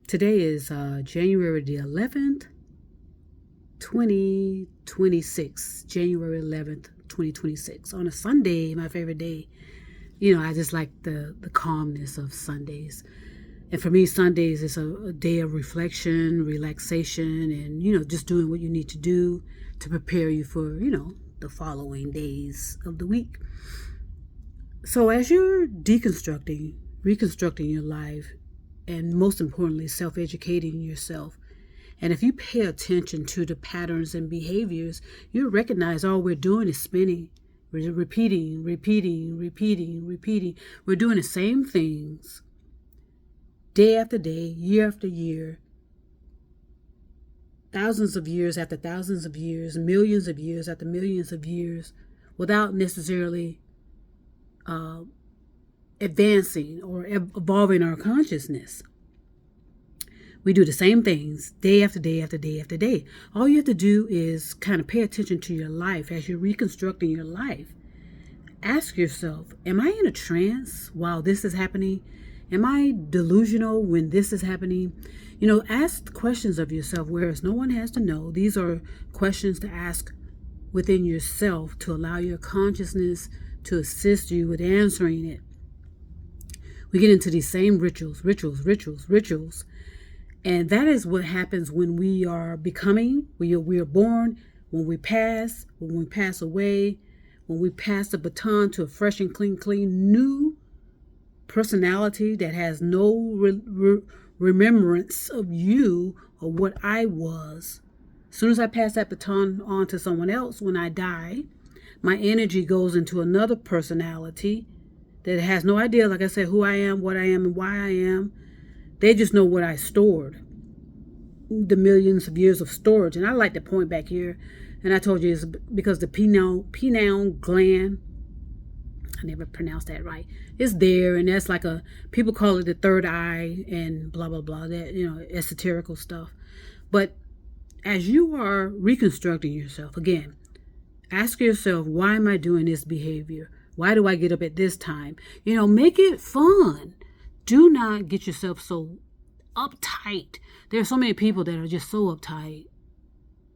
Today is January the 11th, 2026. January 11th, 2026. On a Sunday, my favorite day. I just like the calmness of Sundays. And for me, Sundays is a day of reflection, relaxation, and, just doing what you need to do to prepare you for, the following days of the week. So as you're deconstructing, reconstructing your life, and most importantly, self-educating yourself, and if you pay attention to the patterns and behaviors, you'll recognize all we're doing is spinning. We're repeating. We're doing the same things day after day, year after year, thousands of years after thousands of years, millions of years after millions of years, without necessarily advancing or evolving our consciousness. We do the same things day after day after day after day. All you have to do is kind of pay attention to your life as you're reconstructing your life. Ask yourself, am I in a trance while this is happening? Am I delusional when this is happening? Ask questions of yourself, whereas no one has to know. These are questions to ask within yourself to allow your consciousness to assist you with answering it. We get into these same rituals. And that is what happens when we are becoming, we are born, when we pass away, when we pass the baton to a fresh and clean, new personality that has no remembrance of you or what I was. As soon as I pass that baton on to someone else, when I die, my energy goes into another personality that has no idea, like I said, who I am, what I am, and why I am. They just know what I stored, the millions of years of storage. And I like to point back here, and I told you it's because the pineal gland, I never pronounced that right, it's there, and that's like people call it the third eye and blah, blah, blah, that, esoterical stuff. But as you are reconstructing yourself, again, ask yourself, why am I doing this behavior? Why do I get up at this time? Make it fun. Do not get yourself so uptight. There are so many people that are just so uptight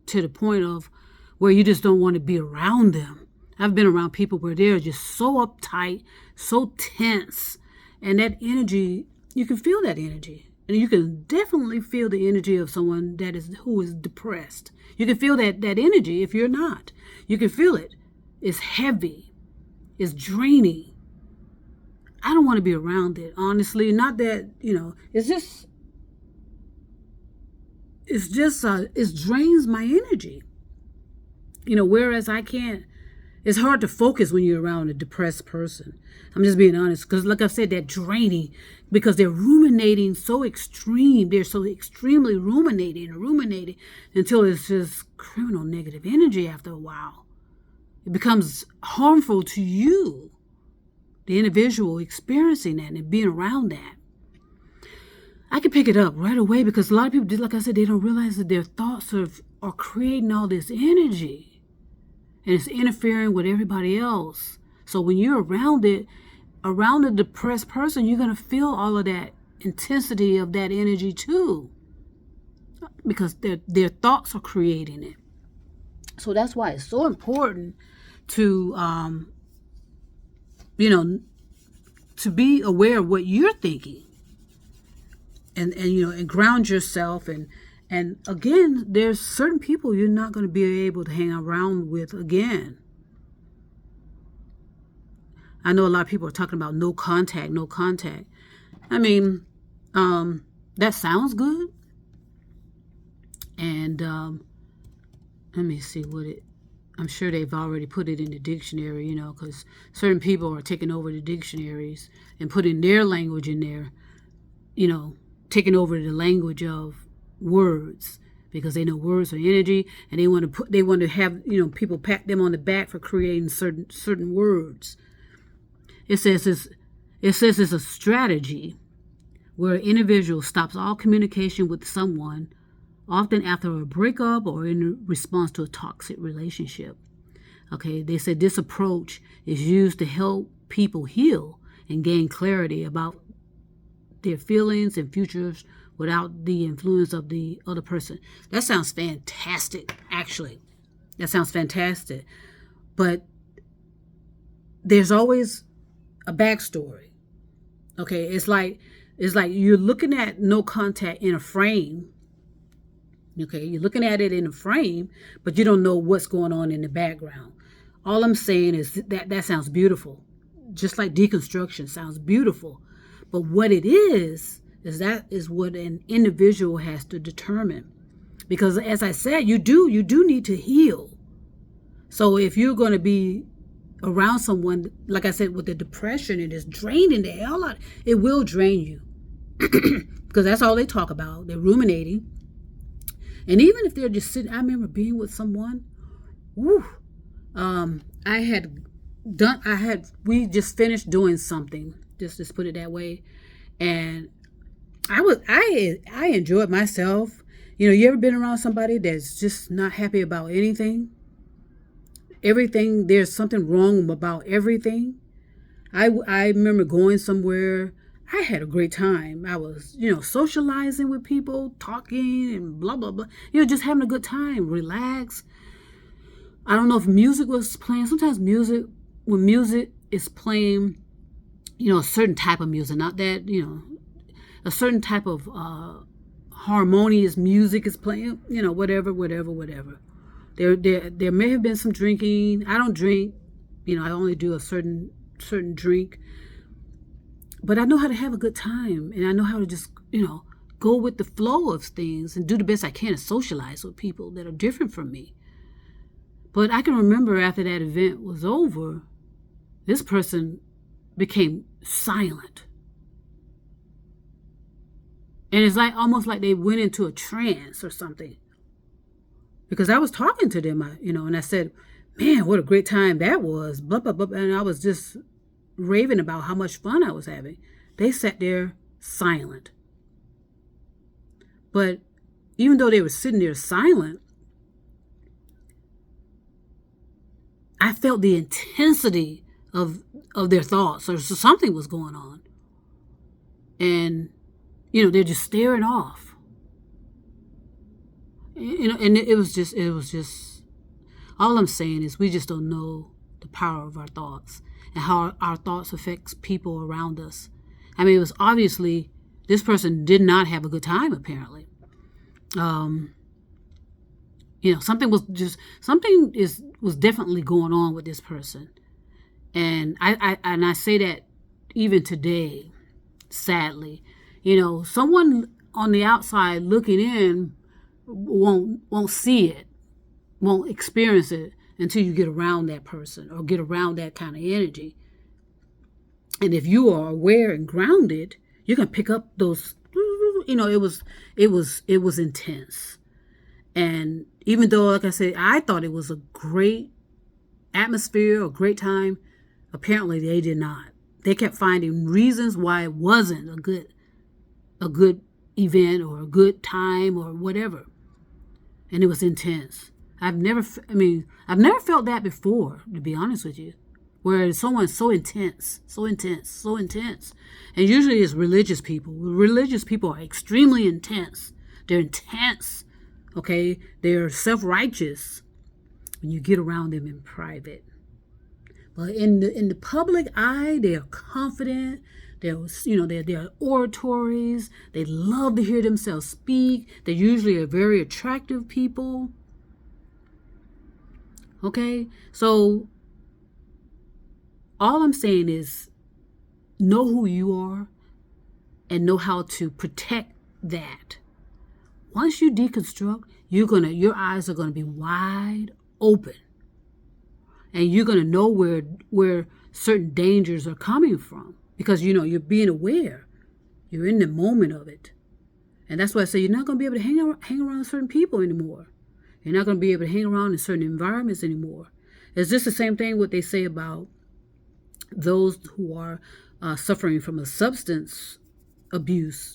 to the point of where you just don't want to be around them. I've been around people where they're just so uptight, so tense, and that energy, you can feel that energy. And you can definitely feel the energy of someone who is depressed. You can feel that energy if you're not. You can feel it. It's heavy. It's draining. I don't want to be around it, honestly. Not that, it drains my energy. Whereas it's hard to focus when you're around a depressed person. I'm just being honest, because like I said, that draining, because they're ruminating so extreme. They're so extremely ruminating until it's just criminal negative energy after a while. It becomes harmful to you, the individual experiencing that and being around that. I can pick it up right away because a lot of people, like I said, they don't realize that their thoughts are creating all this energy. And it's interfering with everybody else. So when you're around a depressed person, you're going to feel all of that intensity of that energy too. Because their thoughts are creating it. So that's why it's so important to, to be aware of what you're thinking. And ground yourself. And again, there's certain people you're not going to be able to hang around with again. I know a lot of people are talking about no contact. I mean, that sounds good. And let me see I'm sure they've already put it in the dictionary, because certain people are taking over the dictionaries and putting their language in there, taking over the language of words, because they know words are energy, and they want to have people pat them on the back for creating certain words. It says it's a strategy where an individual stops all communication with someone, often after a breakup or in response to a toxic relationship. Okay, they said this approach is used to help people heal and gain clarity about their feelings and futures without the influence of the other person. That sounds fantastic, actually. That sounds fantastic. But there's always a backstory. Okay, it's like you're looking at no contact in a frame. Okay, you're looking at it in a frame, but you don't know what's going on in the background. All I'm saying is that sounds beautiful. Just like deconstruction sounds beautiful. But what it is that is what an individual has to determine. Because as I said, you do need to heal. So if you're going to be around someone, like I said, with the depression and it's draining the hell out, it will drain you. Because that's all they talk about. They're ruminating. And even if they're just sitting, I remember being with someone, we just finished doing something, just put it that way. And I enjoyed myself. You ever been around somebody that's just not happy about anything? Everything, there's something wrong about everything. I remember going somewhere. I had a great time. I was, socializing with people, talking and blah, blah, blah. Just having a good time, relax. I don't know if music was playing. Sometimes when music is playing, a certain type of music, not that, a certain type of harmonious music is playing, whatever. There may have been some drinking. I don't drink. I only do a certain drink. But I know how to have a good time, and I know how to just, go with the flow of things and do the best I can to socialize with people that are different from me. But I can remember after that event was over, this person became silent. And it's almost like they went into a trance or something. Because I was talking to them, and I said, man, what a great time that was, blah, blah, blah. And I was just raving about how much fun I was having. They sat there silent. But even though they were sitting there silent, I felt the intensity of their thoughts, or something was going on. And, they're just staring off. And it was just, all I'm saying is we just don't know the power of our thoughts and how our thoughts affects people around us. I mean, it was obviously, this person did not have a good time, apparently. Something was definitely going on with this person. And I say that even today, sadly, someone on the outside looking in won't see it, won't experience it until you get around that person or get around that kind of energy. And if you are aware and grounded, you can pick up those, it was intense. And even though, like I said, I thought it was a great atmosphere, a great time, apparently they did not. They kept finding reasons why it wasn't a good event or a good time or whatever. And it was intense. I've never felt that before, to be honest with you, where someone's so intense. And usually it's religious people. Religious people are extremely intense. They're intense, okay? They're self-righteous when you get around them in private. But in the public eye, they are confident. They're oratories. They love to hear themselves speak. They usually are very attractive people. Okay? So all I'm saying is know who you are and know how to protect that. Once you deconstruct, your eyes are gonna be wide open. And you're gonna know where certain dangers are coming from. Because you're being aware. You're in the moment of it. And that's why I say you're not gonna be able to hang around certain people anymore. You're not gonna be able to hang around in certain environments anymore. It's just the same thing what they say about those who are suffering from a substance abuse,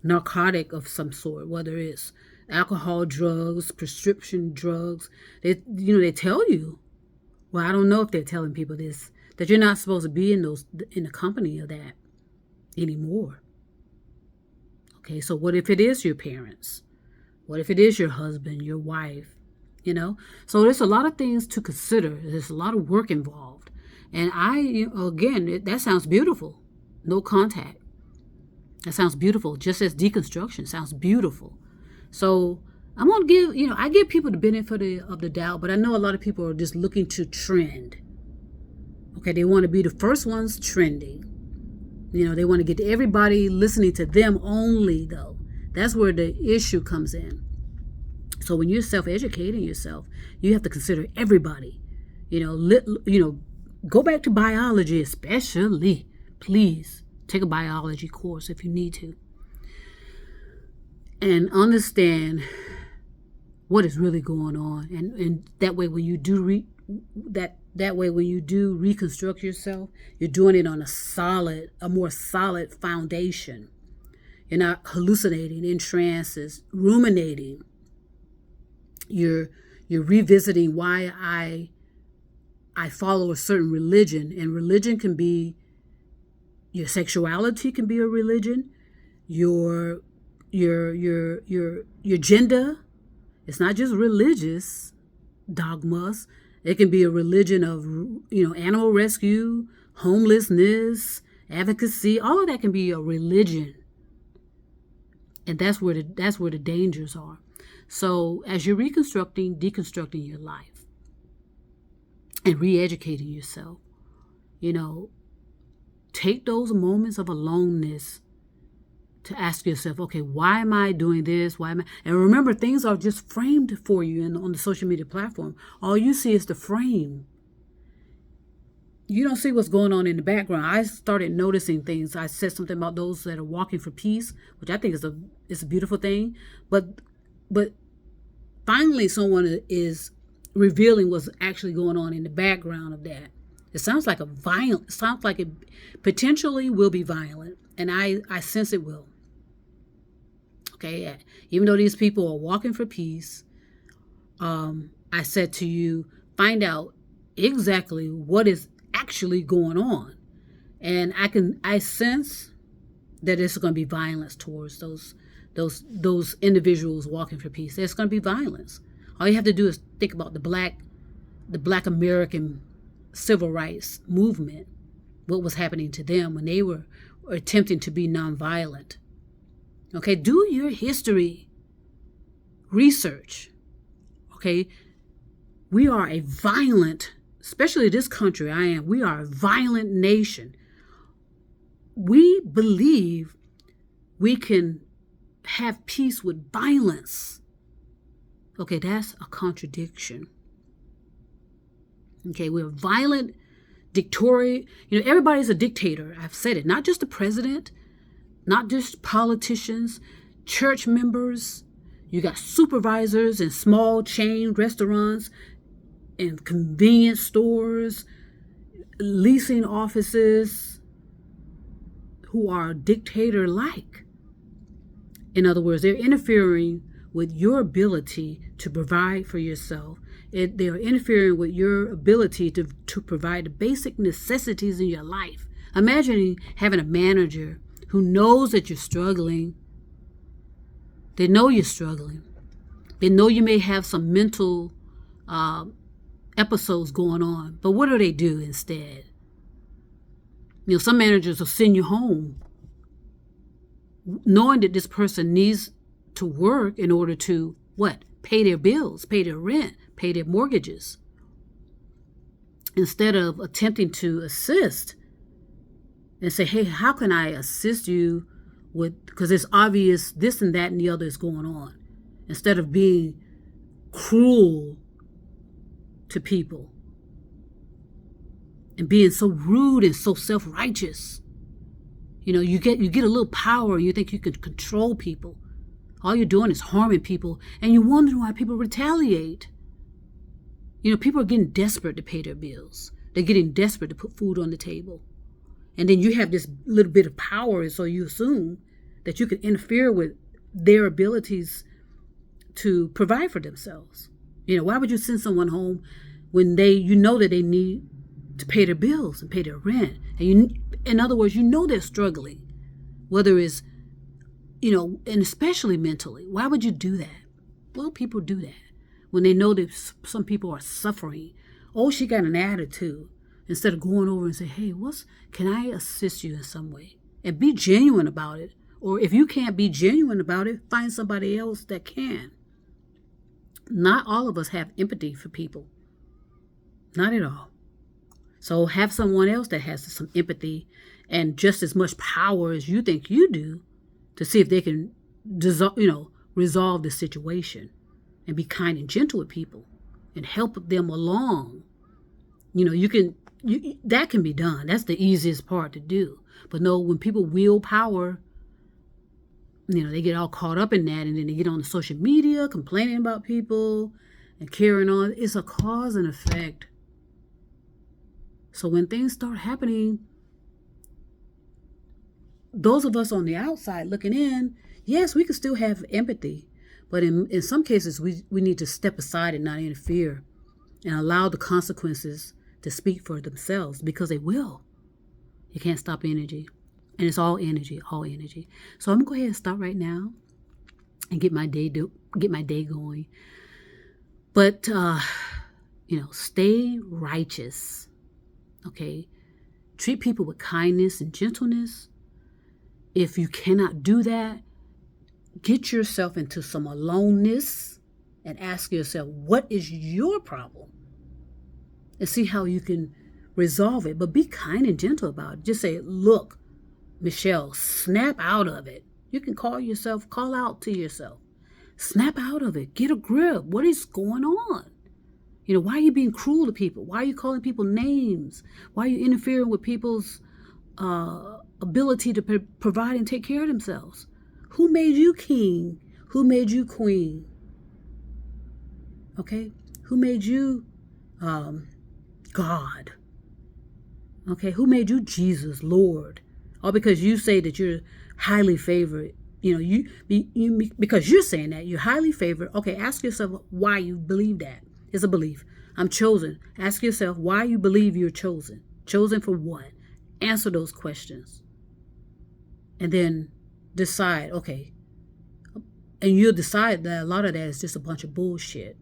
narcotic of some sort, whether it's alcohol, drugs, prescription drugs. They tell you, well, I don't know if they're telling people this, that you're not supposed to be in the company of that anymore. Okay, so what if it is your parents? What if it is your husband, your wife? So there's a lot of things to consider. There's a lot of work involved. And that sounds beautiful. No contact. That sounds beautiful. Just as deconstruction sounds beautiful. So I'm going to I give people the benefit of the doubt, but I know a lot of people are just looking to trend. Okay, they want to be the first ones trending. They want to get everybody listening to them only, though. That's where the issue comes in. So when you're self-educating yourself, you have to consider everybody. Go back to biology, especially. Please take a biology course if you need to, and understand what is really going on. And that way, when you do reconstruct yourself, you're doing it on a more solid foundation. You're not hallucinating in trances, ruminating. You're revisiting why I follow a certain religion, and religion can be your sexuality, can be a religion, your gender. It's not just religious dogmas. It can be a religion of animal rescue, homelessness, advocacy. All of that can be a religion, and that's where the dangers are. So as you're deconstructing your life, and re-educating yourself, take those moments of aloneness to ask yourself, okay, why am I doing this? And remember, things are just framed for you on the social media platform. All you see is the frame. You don't see what's going on in the background. I started noticing things. I said something about those that are walking for peace, which I think is a beautiful thing. But finally, someone is revealing what's actually going on in the background of that. It sounds like it potentially will be violent, and I sense it will. Okay, even though these people are walking for peace, I said to you, find out exactly what is actually going on, and I sense that it's going to be violence towards those individuals walking for peace. There's going to be violence. All you have to do is think about the Black American civil rights movement, what was happening to them when they were attempting to be nonviolent. Okay, do your history research. Okay, we are a violent, especially this country we are a violent nation. We believe we can have peace with violence. Okay, that's a contradiction. Okay, we're violent, dictatorial. Everybody's a dictator. I've said it. Not just the president, not just politicians, church members. You got supervisors in small chain restaurants and convenience stores, leasing offices who are dictator-like. In other words, they're interfering with your ability to provide for yourself. They're interfering with your ability to provide the basic necessities in your life. Imagine having a manager who knows that you're struggling. They know you're struggling. They know you may have some mental episodes going on. But what do they do instead? Some managers will send you home knowing that this person needs to work in order to, what? Pay their bills, pay their rent, pay their mortgages. Instead of attempting to assist and say, hey, how can I assist you with, because it's obvious this and that and the other is going on. Instead of being cruel to people and being so rude and so self-righteous. You get a little power and you think you can control people. All you're doing is harming people, and you're wondering why people retaliate. People are getting desperate to pay their bills. They're getting desperate to put food on the table. And then you have this little bit of power, and so you assume that you can interfere with their abilities to provide for themselves. Why would you send someone home when you know that they need to pay their bills and pay their rent? And in other words, they're struggling, whether it's and especially mentally. Why would you do that? Well, people do that when they know that some people are suffering. Oh, she got an attitude. Instead of going over and say, hey, can I assist you in some way? And be genuine about it. Or if you can't be genuine about it, find somebody else that can. Not all of us have empathy for people. Not at all. So have someone else that has some empathy and just as much power as you think you do to see if they can resolve the situation and be kind and gentle with people and help them along. That can be done. That's the easiest part to do. But no, when people wield power, they get all caught up in that, and then they get on the social media complaining about people and carrying on. It's a cause and effect. So when things start happening, those of us on the outside looking in, yes, we can still have empathy. But in some cases, we need to step aside and not interfere and allow the consequences to speak for themselves, because they will. You can't stop energy. And it's all energy, all energy. So I'm going to go ahead and start right now and get my day going. But, stay righteous. Okay? Treat people with kindness and gentleness. If you cannot do that, get yourself into some aloneness and ask yourself, what is your problem? And see how you can resolve it. But be kind and gentle about it. Just say, look, Michelle, snap out of it. You can call out to yourself. Snap out of it. Get a grip. What is going on? Why are you being cruel to people? Why are you calling people names? Why are you interfering with people's ability to provide and take care of themselves? Who made you king? Who made you queen? Okay? Who made you God? Okay? Who made you Jesus, Lord? All because you say that you're highly favored. Because you're saying that you're highly favored. Okay, ask yourself why you believe that. It's a belief. I'm chosen. Ask yourself why you believe you're chosen. Chosen for what? Answer those questions. And then decide, okay. And you'll decide that a lot of that is just a bunch of bullshit.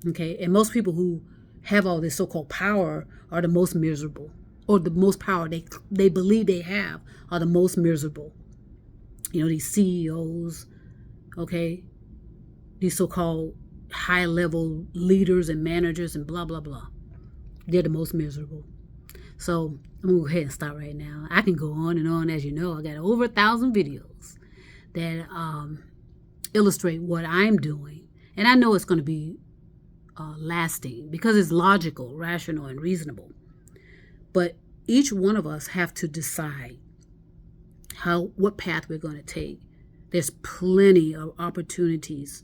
Okay? And most people who have all this so-called power are the most miserable. Or the most power they believe they have are the most miserable. These CEOs, okay? These so-called high-level leaders and managers and blah, blah, blah. They're the most miserable. So I'm going to go ahead and start right now. I can go on and on. As you know, I got over 1,000 videos that illustrate what I'm doing. And I know it's going to be lasting because it's logical, rational, and reasonable. But each one of us have to decide what path we're going to take. There's plenty of opportunities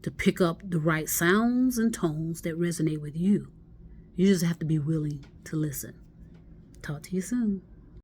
to pick up the right sounds and tones that resonate with you. You just have to be willing to listen. Talk to you soon.